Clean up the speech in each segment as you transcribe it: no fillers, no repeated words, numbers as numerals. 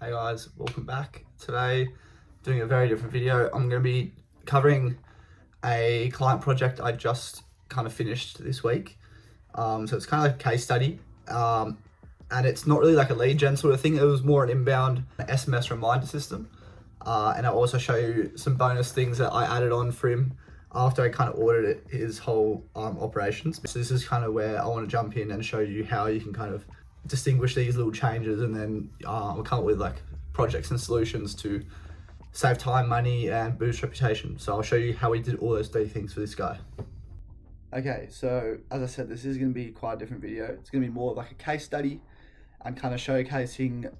Hey guys, welcome back. Today, doing a very different video. I'm going to be covering a client project I just kind of finished this week. So it's kind of like a case study, and it's not really like a lead gen sort of thing. It was more an inbound SMS reminder system. And I'll also show you some bonus things that I added on for him after I kind of audited his whole operations. So this is kind of where I want to jump in and show you how you can kind of distinguish these little changes, and then we'll come up with like projects and solutions to save time, money, and boost reputation. So I'll show you how we did all those three things for this guy. Okay, so as I said, this is going to be quite a different video. It's going to be more of like a case study and kind of showcasing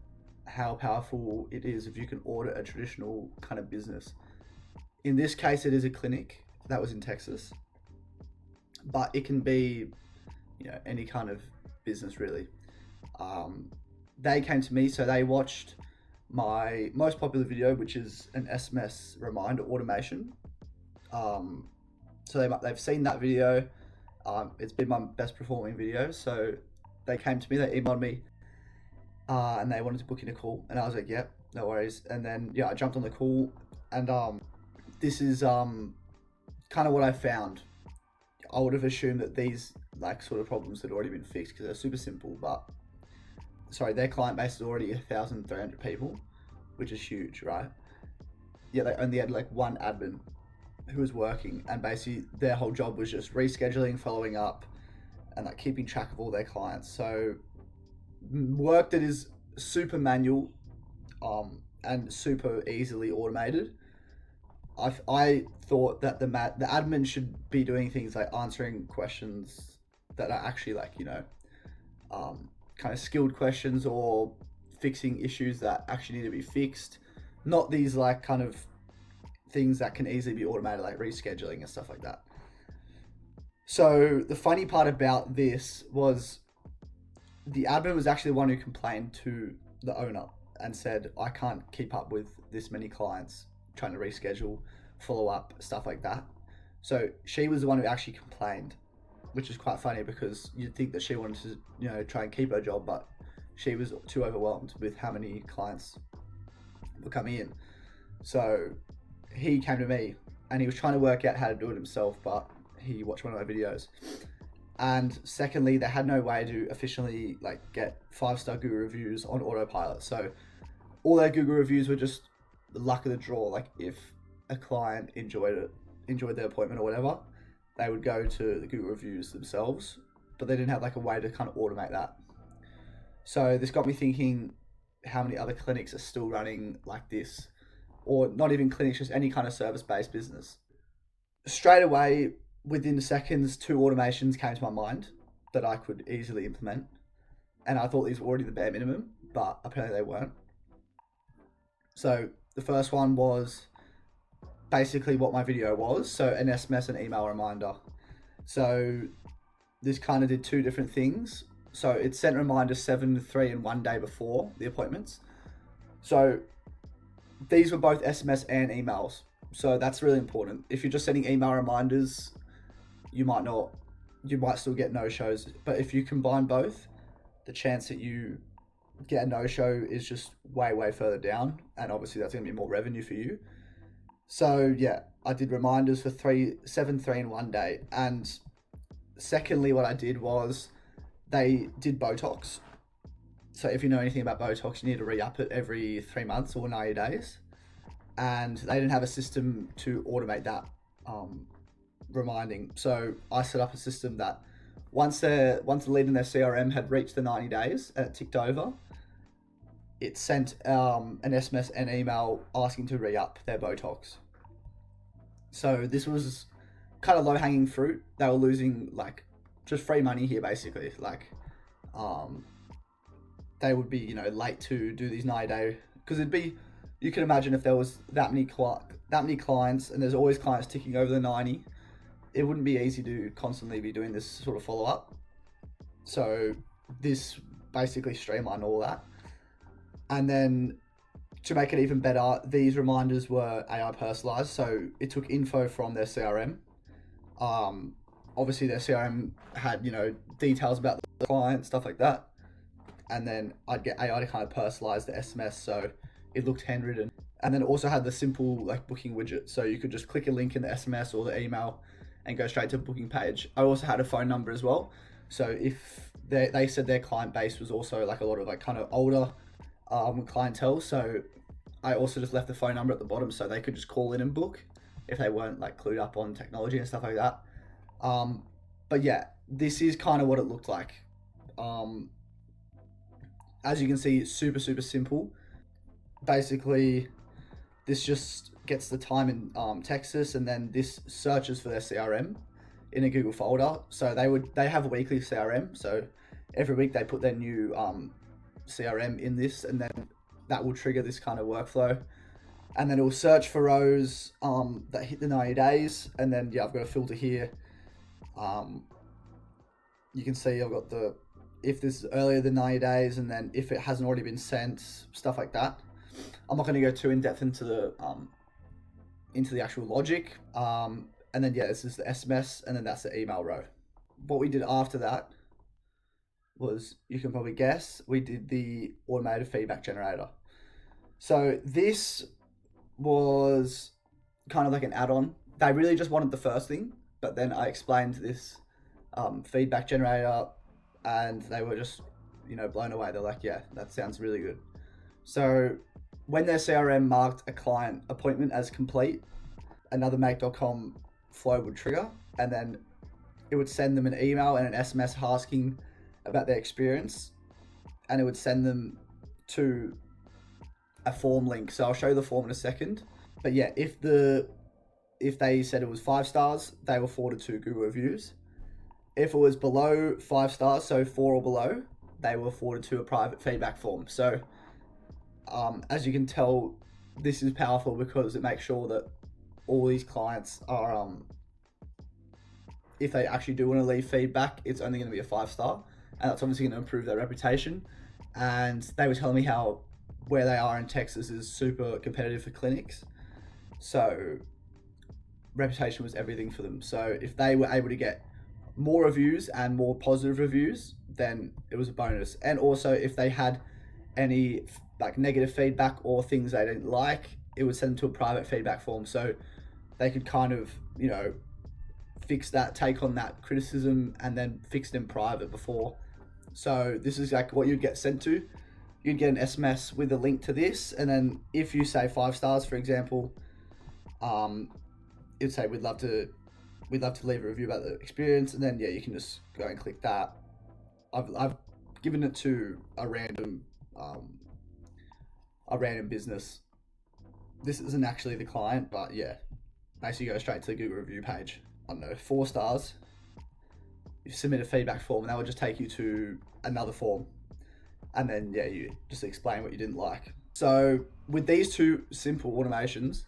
how powerful it is if you can audit a traditional kind of business. In this case, it is a clinic that was in Texas, but it can be, any kind of business really. They came to me, so they watched my most popular video, which is an SMS reminder automation. So they've seen that video. It's been my best performing video. So they came to me, they emailed me, and they wanted to book in a call, and I was like, yep, no worries. And then I jumped on the call, and this is kind of what I found. I would have assumed that these sort of problems had already been fixed because they're super simple, but their client base is already 1,300 people, which is huge, right? Yeah, they only had one admin who was working, and basically their whole job was just rescheduling, following up, and keeping track of all their clients. So work that is super manual and super easily automated. I thought that the admin should be doing things like answering questions that are actually kind of skilled questions, or fixing issues that actually need to be fixed, not these kind of things that can easily be automated, like rescheduling and stuff like that. So the funny part about this was the admin was actually the one who complained to the owner and said, I can't keep up with this many clients, trying to reschedule, follow up, stuff like that. So she was the one who actually complained, which is quite funny because you'd think that she wanted to, try and keep her job, but she was too overwhelmed with how many clients were coming in. So he came to me and he was trying to work out how to do it himself, but he watched one of my videos. And secondly, they had no way to efficiently get 5-star Google reviews on autopilot. So all their Google reviews were just the luck of the draw. If a client enjoyed their appointment or whatever, they would go to the Google reviews themselves, but they didn't have a way to kind of automate that. So this got me thinking, how many other clinics are still running like this? Or not even clinics, just any kind of service-based business. Straight away, within seconds, 2 automations came to my mind that I could easily implement. And I thought these were already the bare minimum, but apparently they weren't. So the first one was basically what my video was, so an SMS and email reminder. So this kind of did 2 different things. So it sent reminders 7, 3, and 1 day before the appointments. So these were both SMS and emails. So that's really important. If you're just sending email reminders, you might still get no-shows. But if you combine both, the chance that you get a no-show is just way, way further down. And obviously that's going to be more revenue for you. So I did reminders for 7, 3, and 1 day. And secondly, what I did was they did Botox. So if you know anything about Botox, you need to re-up it every 3 months or 90 days. And they didn't have a system to automate that reminding. So I set up a system that once the lead in their CRM had reached the 90 days and it ticked over, it sent an SMS and email asking to re-up their Botox. So this was kind of low-hanging fruit. They were losing just free money here, basically. They would be late to do these 90-day, because you can imagine if there was that many clients and there's always clients ticking over the 90, it wouldn't be easy to constantly be doing this sort of follow-up. So this basically streamlined all that. And then to make it even better, these reminders were AI personalized. So it took info from their CRM. Obviously their CRM had, details about the client, stuff like that. and then I'd get AI to kind of personalize the SMS so it looked handwritten. And then it also had the simple like booking widget, so you could just click a link in the SMS or the email and go straight to the booking page. I also had a phone number as well, so if they said their client base was also like a lot of like kind of older clientele, so I also just left the phone number at the bottom so they could just call in and book if they weren't like clued up on technology and stuff like that. But yeah, this is kind of what it looked like. As you can see, it's super simple. Basically, this just gets the time in Texas, and then this searches for their CRM in a Google folder. So they have a weekly CRM, so every week they put their new CRM in this, and then that will trigger this kind of workflow. And then it will search for rows that hit the 90 days, and then yeah, I've got a filter here. You can see I've got if this is earlier than 90 days, and then if it hasn't already been sent, stuff like that. I'm not going to go too in depth into the actual logic. And then yeah, this is the SMS, and then that's the email row. What we did after that was, you can probably guess, we did the automated feedback generator. So this was kind of like an add-on. They really just wanted the first thing, but then I explained this feedback generator, and they were just, blown away. They're like, yeah, that sounds really good. So when their CRM marked a client appointment as complete, another make.com flow would trigger, and then it would send them an email and an SMS asking about their experience, and it would send them to a form link. So I'll show you the form in a second. But yeah, if they said it was 5 stars, they were forwarded to Google reviews. If it was below 5 stars, so 4 or below, they were forwarded to a private feedback form. So as you can tell, this is powerful because it makes sure that all these clients are, if they actually do want to leave feedback, it's only going to be a 5-star, and that's obviously going to improve their reputation. And they were telling me how where they are in Texas is super competitive for clinics, so reputation was everything for them. So if they were able to get more reviews and more positive reviews, then it was a bonus. And also, if they had any like negative feedback or things they didn't like, it would send them to a private feedback form, so they could kind of fix that, take on that criticism, and then fix it in private before. So this is like what you'd get sent to. You'd get an SMS with a link to this, and then if you say 5 stars, for example, it'd say we'd love to leave a review about the experience, and then yeah, you can just go and click that. I've given it to a random business. This isn't actually the client, but yeah, basically go straight to the Google review page. I don't know, 4 stars. You submit a feedback form, and that would just take you to another form. And then yeah, you just explain what you didn't like. So with these 2 simple automations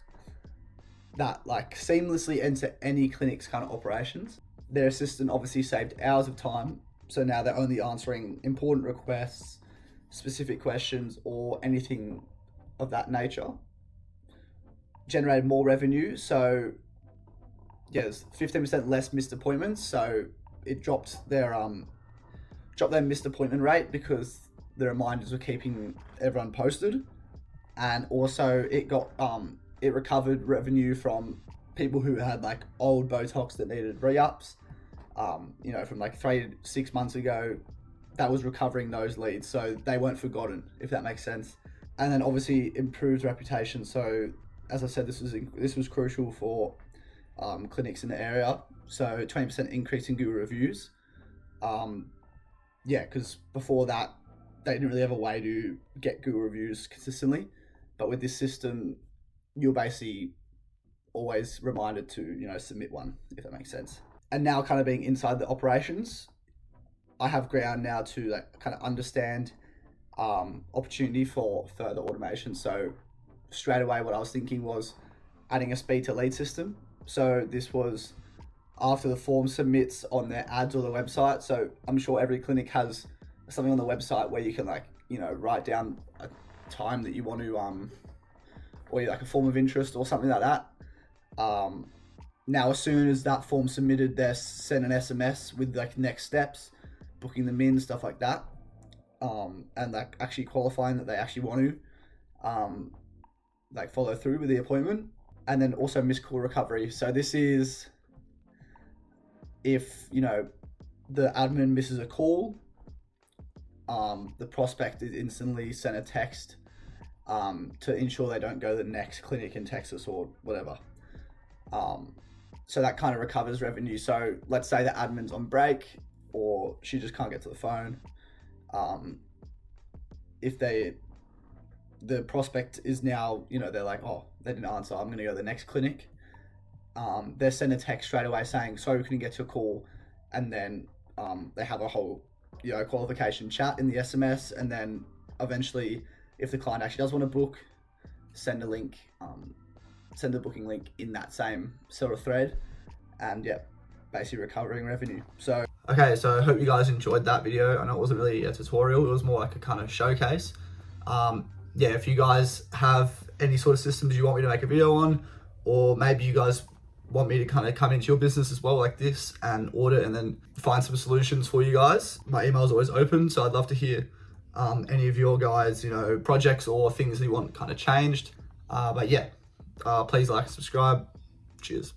that like seamlessly enter any clinic's kind of operations, their assistant obviously saved hours of time. So now they're only answering important requests, specific questions, or anything of that nature. Generated more revenue. So yeah, there's 15% less missed appointments. So it dropped their missed appointment rate because the reminders were keeping everyone posted. And also it recovered revenue from people who had like old Botox that needed re-ups, from like 3 to 6 months ago. That was recovering those leads, so they weren't forgotten, if that makes sense. And then obviously improved reputation. So as I said, this was crucial for clinics in the area. So 20% increase in Google reviews. Because before that, they didn't really have a way to get Google reviews consistently. But with this system, you're basically always reminded to, submit one, if that makes sense. And now kind of being inside the operations, I have ground now to like kind of understand opportunity for further automation. So straight away, what I was thinking was adding a speed to lead system. So this was after the form submits on their ads or the website. So I'm sure every clinic has something on the website where you can write down a time that you want to or like a form of interest or something like that. Now as soon as that form submitted, they're sent an SMS with like next steps, booking them in, stuff like that. and like actually qualifying that they actually want to like follow through with the appointment. And then also missed call recovery. So this is if, you know, the admin misses a call, the prospect is instantly sent a text to ensure they don't go to the next clinic in Texas or whatever. So that kind of recovers revenue. So let's say the admin's on break or she just can't get to the phone. If the prospect is now, you know, they're like, oh, they didn't answer, I'm going to go to the next clinic. They're sent a text straight away saying, sorry, we couldn't get your call. And then they have a whole, you know, qualification chat in the SMS. And then eventually, if the client actually does want to book, send a link, send a booking link in that same sort of thread. And yeah, basically recovering revenue. So, okay, so I hope you guys enjoyed that video. I know it wasn't really a tutorial, it was more like a kind of showcase. Yeah, if you guys have any sort of systems you want me to make a video on, or maybe you guys want me to kind of come into your business as well like this and audit and then find some solutions for you guys, my email is always open. So I'd love to hear any of your guys, you know, projects or things that you want kind of changed. But yeah, please like, subscribe. Cheers.